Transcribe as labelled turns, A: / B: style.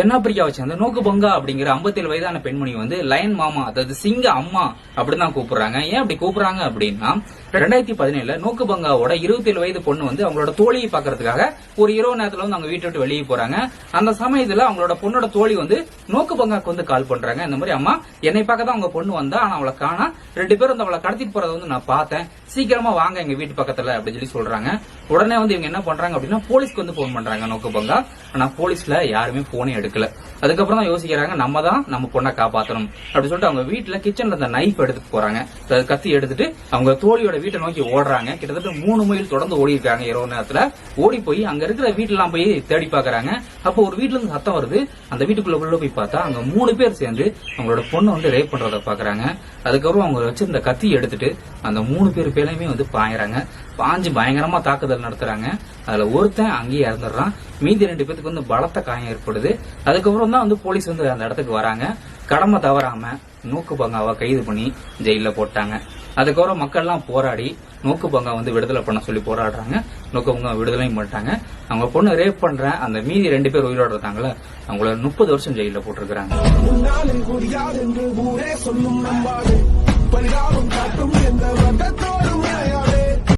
A: தென்னாப்பிரிக்காவை சேர்ந்த நோக்கு பங்கா அப்படிங்கிற 57 வயதான பெண்மணி வந்து லயன் மாமா, அதாவது சிங்க அம்மா அப்படின்னு தான் கூப்பிடுறாங்க. ஏன் அப்படி கூப்பிடுறாங்க அப்படின்னா, 2017 நோக்கு பங்காவோட 27 வயது பொண்ணு வந்து அவங்களோட தோழியை பாக்குறதுக்காக ஒரு இரவு நேரத்துல வந்து அவங்க வீட்டை விட்டு வெளியே போறாங்க. அந்த சமயத்துல அவங்களோட பொண்ணோட தோழி வந்து நோக்கு பங்காக்கு வந்து கால் பண்றாங்க. இந்த மாதிரி, அம்மா என்னை பார்க்க தான் உங்க பொண்ணு வந்தா, ஆனா அவளை காணா, 2 பேரும் வந்து அவளை கடத்திட்டு போறதை வந்து நான் பார்த்தேன், சீக்கிரமா வாங்க எங்க வீட்டு பக்கத்துல அப்படின்னு சொல்லி சொல்றாங்க. உடனே வந்து இவங்க என்ன பண்றாங்க அப்படின்னா போலீஸ்க்கு வந்து போன் பண்றாங்க நோக்கு பங்கா. ஆனா போலீஸ்ல யாருமே போனே எடுக்கல. அதுக்கப்புறம் தான் யோசிக்கிறாங்க, நம்ம தான் நம்ம பொண்ணை காப்பாற்றணும் அப்படின்னு சொல்லிட்டு அவங்க வீட்டுல கிச்சன்ல அந்த நைஃப் எடுத்துட்டு போறாங்க. கத்தி எடுத்துட்டு அவங்க தோழியோட வீட்டை நோக்கி ஓடுறாங்க. கிட்டத்தட்ட 3 மைல் தொடர்ந்து ஓடி இருக்காங்க. இரவு நேரத்துல ஓடி போய் அங்க இருக்கிற வீட்டுலாம் போய் தேடி பாக்குறாங்க. அப்போ ஒரு வீட்டுல இருந்து சத்தம் வருது. அந்த வீட்டுக்குள்ள உள்ள போய் பார்த்தா அங்க 3 பேர் சேர்ந்து அவங்களோட பொண்ணை வந்து ரேப் பண்றத பாக்குறாங்க. அதுக்கப்புறம் அவங்க வச்சிருந்த கத்தி எடுத்துட்டு அந்த 3 பேர் பேரையுமே வந்து பாயறாங்க. பாஞ்சு பயங்கரமா தாக்குதல் நடத்துறாங்க. அதுல ஒருத்தன் அங்கேயே இறந்துடுறான். மீதி 2 பேருக்கு வந்து பலத்த காயம் ஏற்படுது. அதுக்கப்புறம் தான் வந்து போலீஸ் வந்து அந்த இடத்துக்கு வராங்க. கடமை தவறாம நோக்கு பங்காவை கைது பண்ணி ஜெயில போட்டாங்க. அதுக்கப்புறம் மக்கள் எல்லாம் போராடி நோக்கு பங்கா வந்து விடுதலை பண்ண சொல்லி போராடுறாங்க. நோக்கு பங்கா விடுதலையும் பண்ணிட்டாங்க. அவங்க பொண்ணு ரேப் பண்ற அந்த மீதி 2 பேர் உயிரோடு இருக்காங்களா, அவங்கள 30 வருஷம் ஜெயில போட்டிருக்காங்க.